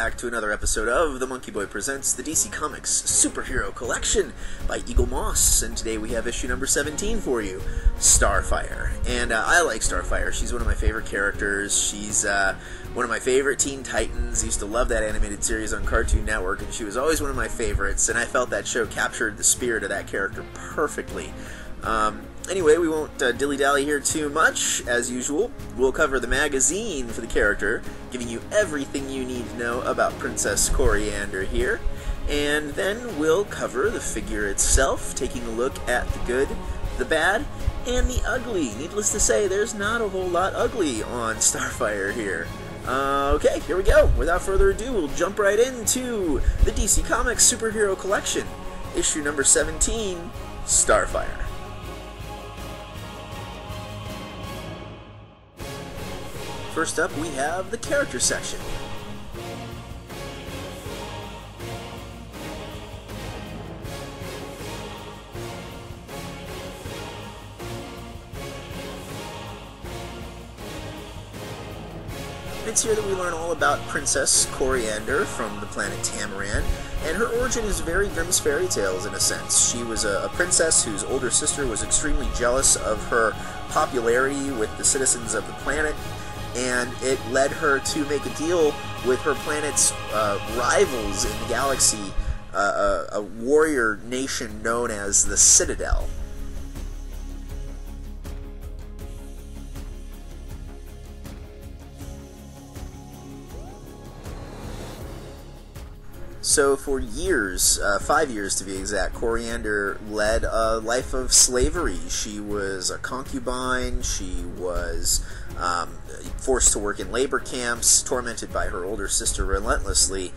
back to another episode of the MonkeyBoy Presents the DC Comics Superhero Collection by Eaglemoss, and today we have issue number 17 for you, Starfire. And I like Starfire. She's one of my favorite characters. She's one of my favorite Teen Titans. I used to love that animated series on Cartoon Network, and she was always one of my favorites, and I felt that show captured the spirit of that character perfectly. Anyway, we won't dilly-dally here too much. As usual, we'll cover the magazine for the character, giving you everything you need to know about Princess Coriander here, and then we'll cover the figure itself, taking a look at the good, the bad, and the ugly. Needless to say, there's not a whole lot ugly on Starfire here. Okay, here we go. Without further ado, we'll jump right into the DC Comics Superhero Collection, issue number 17, Starfire. First up, we have the character section. It's here that we learn all about Princess Coriander from the planet Tamaran, and her origin is very Grimm's fairy tales in a sense. She was a princess whose older sister was extremely jealous of her popularity with the citizens of the planet, and it led her to make a deal with her planet's rivals in the galaxy, a warrior nation known as the Citadel. So for years, 5 years to be exact, Coriander led a life of slavery. She was a concubine, she was forced to work in labor camps, tormented by her older sister relentlessly.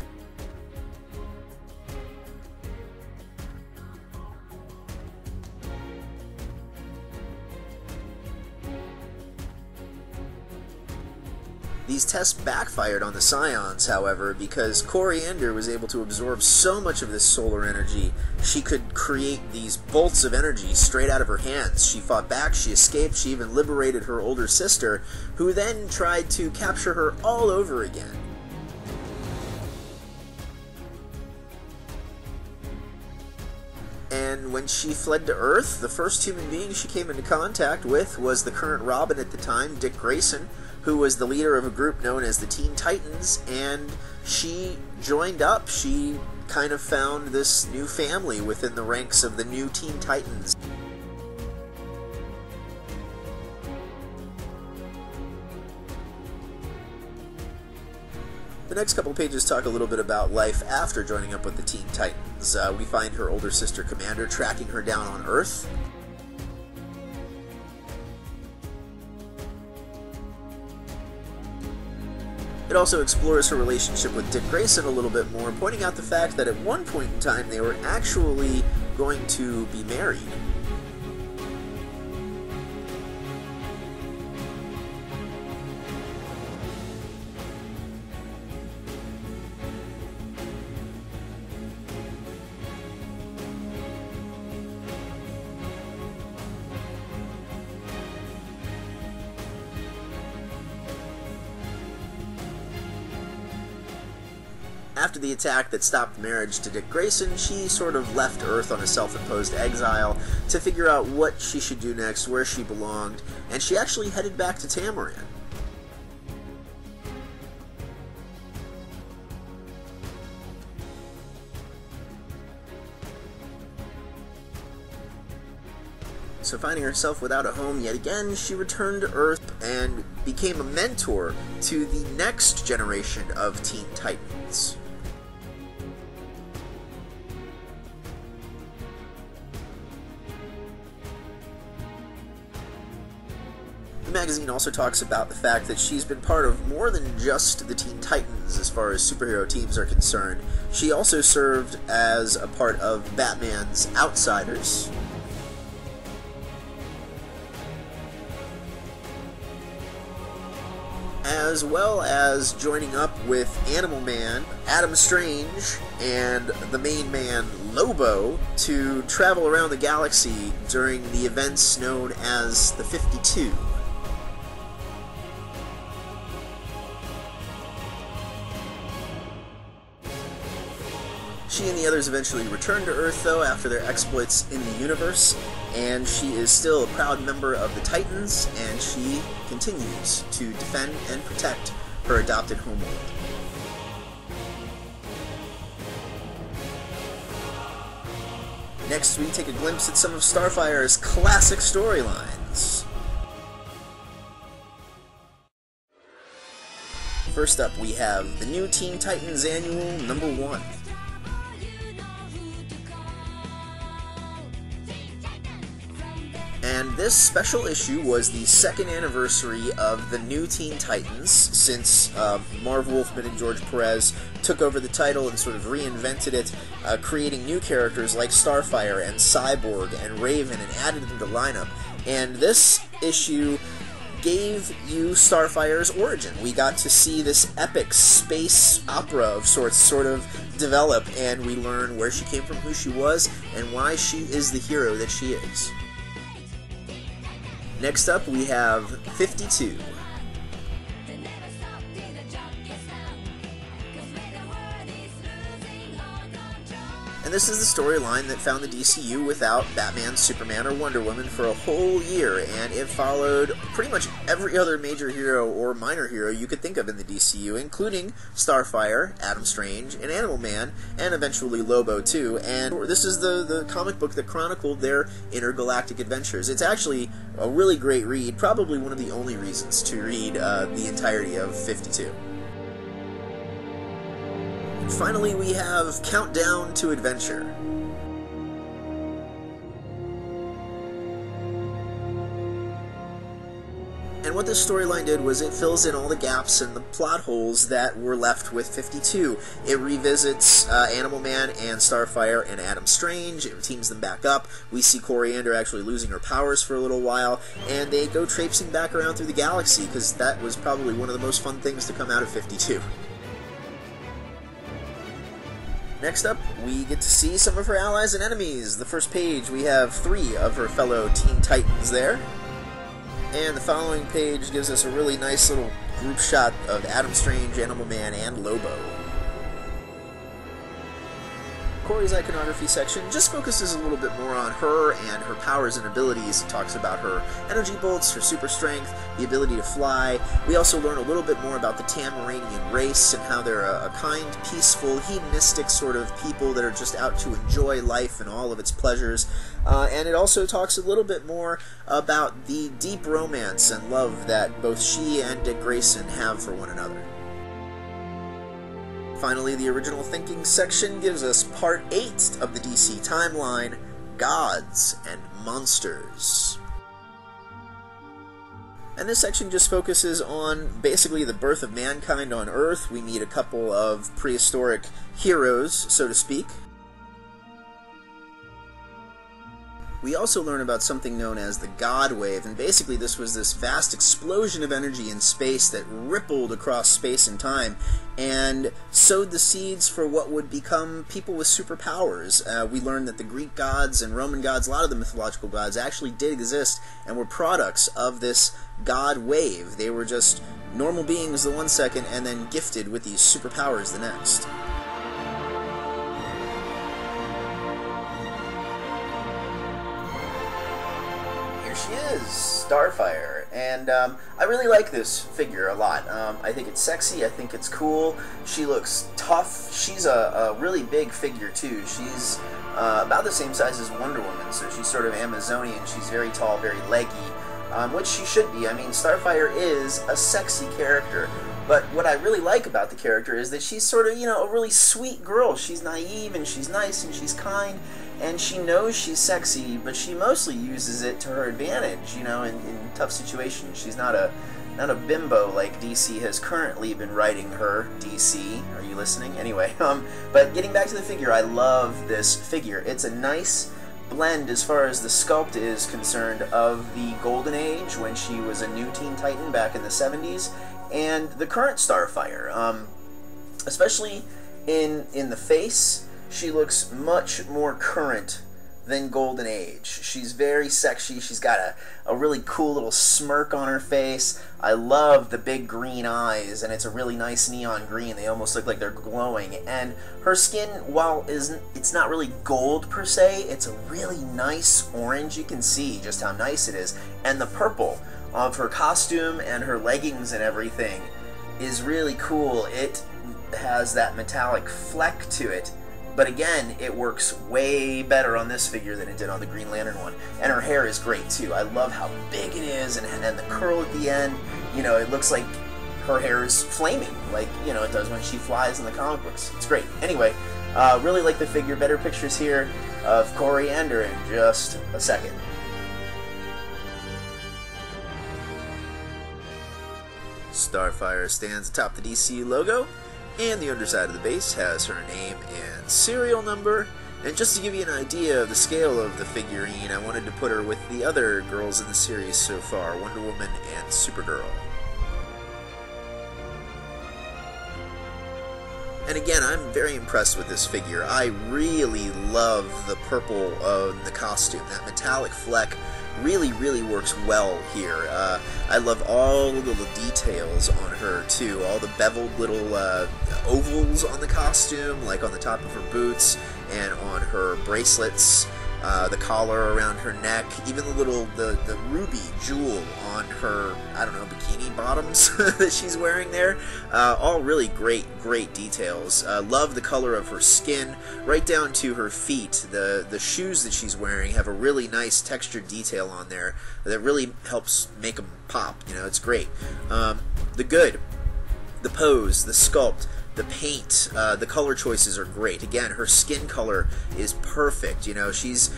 These tests backfired on the Scions, however, because Coriander was able to absorb so much of this solar energy, she could create these bolts of energy straight out of her hands. She fought back, she escaped, she even liberated her older sister, who then tried to capture her all over again. And when she fled to Earth, the first human being she came into contact with was the current Robin at the time, Dick Grayson, who was the leader of a group known as the Teen Titans, and she joined up. She kind of found this new family within the ranks of the new Teen Titans. The next couple pages talk a little bit about life after joining up with the Teen Titans. We find her older sister Commander tracking her down on Earth. It also explores her relationship with Dick Grayson a little bit more, pointing out the fact that at one point in time they were actually going to be married. After the attack that stopped the marriage to Dick Grayson, she sort of left Earth on a self-imposed exile to figure out what she should do next, where she belonged, and she actually headed back to Tamaran. So finding herself without a home yet again, she returned to Earth and became a mentor to the next generation of Teen Titans. The magazine also talks about the fact that she's been part of more than just the Teen Titans as far as superhero teams are concerned. She also served as a part of Batman's Outsiders, as well as joining up with Animal Man, Adam Strange, and the main man, Lobo, to travel around the galaxy during the events known as the 52. She and the others eventually return to Earth, though, after their exploits in the universe, and she is still a proud member of the Titans, and she continues to defend and protect her adopted homeworld. Next, we take a glimpse at some of Starfire's classic storylines. First up, we have the New Teen Titans Annual #1. And this special issue was the second anniversary of the New Teen Titans, since Marv Wolfman and George Perez took over the title and sort of reinvented it, creating new characters like Starfire and Cyborg and Raven and added them to the lineup. And this issue gave you Starfire's origin. We got to see this epic space opera of sorts sort of develop, and we learn where she came from, who she was, and why she is the hero that she is. Next up, we have 52. And this is the storyline that found the DCU without Batman, Superman, or Wonder Woman for a whole year, and it followed pretty much every other major hero or minor hero you could think of in the DCU, including Starfire, Adam Strange, and Animal Man, and eventually Lobo too. And this is the comic book that chronicled their intergalactic adventures. It's actually a really great read, probably one of the only reasons to read the entirety of 52. And finally, we have Countdown to Adventure. And what this storyline did was it fills in all the gaps and the plot holes that were left with 52. It revisits Animal Man and Starfire and Adam Strange. It teams them back up. We see Coriander actually losing her powers for a little while, and they go traipsing back around through the galaxy, because that was probably one of the most fun things to come out of 52. Next up, we get to see some of her allies and enemies. The first page, we have 3 of her fellow Teen Titans there. And the following page gives us a really nice little group shot of Adam Strange, Animal Man, and Lobo. Corey's iconography section just focuses a little bit more on her and her powers and abilities. It talks about her energy bolts, her super strength, the ability to fly. We also learn a little bit more about the Tamaranian race and how they're a kind, peaceful, hedonistic sort of people that are just out to enjoy life and all of its pleasures. And it also talks a little bit more about the deep romance and love that both she and Dick Grayson have for one another. Finally, the original thinking section gives us Part 8 of the DC timeline, Gods and Monsters. And this section just focuses on basically the birth of mankind on Earth. We meet a couple of prehistoric heroes, so to speak. We also learn about something known as the God Wave, and basically this was this vast explosion of energy in space that rippled across space and time and sowed the seeds for what would become people with superpowers. We learned that the Greek gods and Roman gods, a lot of the mythological gods, actually did exist and were products of this God Wave. They were just normal beings the one second and then gifted with these superpowers the next. She is Starfire, and I really like this figure a lot. I think it's sexy, I think it's cool, she looks tough. She's a really big figure too. She's about the same size as Wonder Woman, so she's sort of Amazonian. She's very tall, very leggy, which she should be. I mean, Starfire is a sexy character, but what I really like about the character is that she's sort of, you know, a really sweet girl. She's naive, and she's nice, and she's kind, and she knows she's sexy, but she mostly uses it to her advantage, you know, in tough situations. She's not a bimbo like DC has currently been writing her. DC, are you listening? Anyway, but getting back to the figure, I love this figure. It's a nice blend as far as the sculpt is concerned of the Golden Age, when she was a new Teen Titan back in the 70s, and the current Starfire. Especially in the face, she looks much more current than Golden Age. She's very sexy. She's got a really cool little smirk on her face. I love the big green eyes, and it's a really nice neon green. They almost look like they're glowing. And her skin, while it's not really gold per se, it's a really nice orange. You can see just how nice it is. And the purple of her costume and her leggings and everything is really cool. It has that metallic fleck to it. But again, it works way better on this figure than it did on the Green Lantern one. And her hair is great too. I love how big it is, and then the curl at the end. You know, it looks like her hair is flaming, like, you know, it does when she flies in the comic books. It's great. Anyway, really like the figure. Better pictures here of Coriander in just a second. Starfire stands atop the DC logo, and the underside of the base has her name and serial number. And just to give you an idea of the scale of the figurine, I wanted to put her with the other girls in the series so far, Wonder Woman and Supergirl. And again, I'm very impressed with this figure. I really love the purple of the costume. That metallic fleck really works well here. I love all the little details on her too, all the beveled little ovals on the costume, like on the top of her boots and on her bracelets, the collar around her neck, even the ruby jewel on her, I don't know, bikini bottoms that she's wearing there. All really great details. Love the color of her skin, right down to her feet. The shoes that she's wearing have a really nice textured detail on there that really helps make them pop. You know, it's great. The pose, the sculpt, the paint, the color choices are great. Again, her skin color is perfect. You know, she's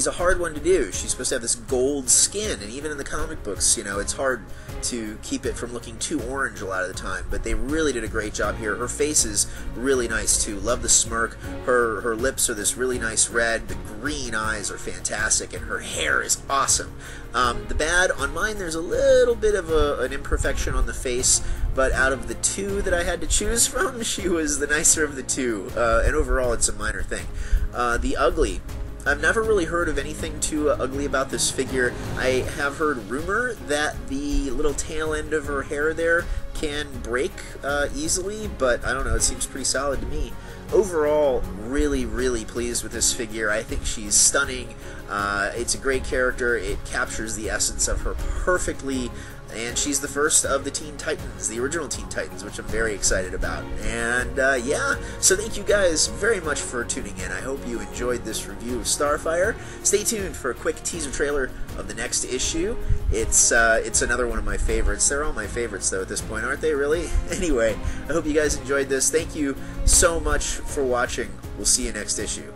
a hard one to do. She's supposed to have this gold skin, and even in the comic books, you know, it's hard to keep it from looking too orange a lot of the time. But they really did a great job here. Her face is really nice too. Love the smirk. Her lips are this really nice red. The green eyes are fantastic, and her hair is awesome. The bad on mine, there's a little bit of an imperfection on the face, but out of the two that I had to choose from, she was the nicer of the two, and overall it's a minor thing. The ugly, I've never really heard of anything too ugly about this figure. I have heard rumor that the little tail end of her hair there can break easily, but I don't know, it seems pretty solid to me. Overall, really pleased with this figure. I think she's stunning. It's a great character. It captures the essence of her perfectly, and she's the first of the Teen Titans, the original Teen Titans, which I'm very excited about. And yeah, so thank you guys very much for tuning in. I hope you enjoyed this review of Starfire. Stay tuned for a quick teaser trailer of the next issue. It's another one of my favorites. They're all my favorites though at this point, aren't they really? Anyway, I hope you guys enjoyed this. Thank you so much for watching. We'll see you next issue.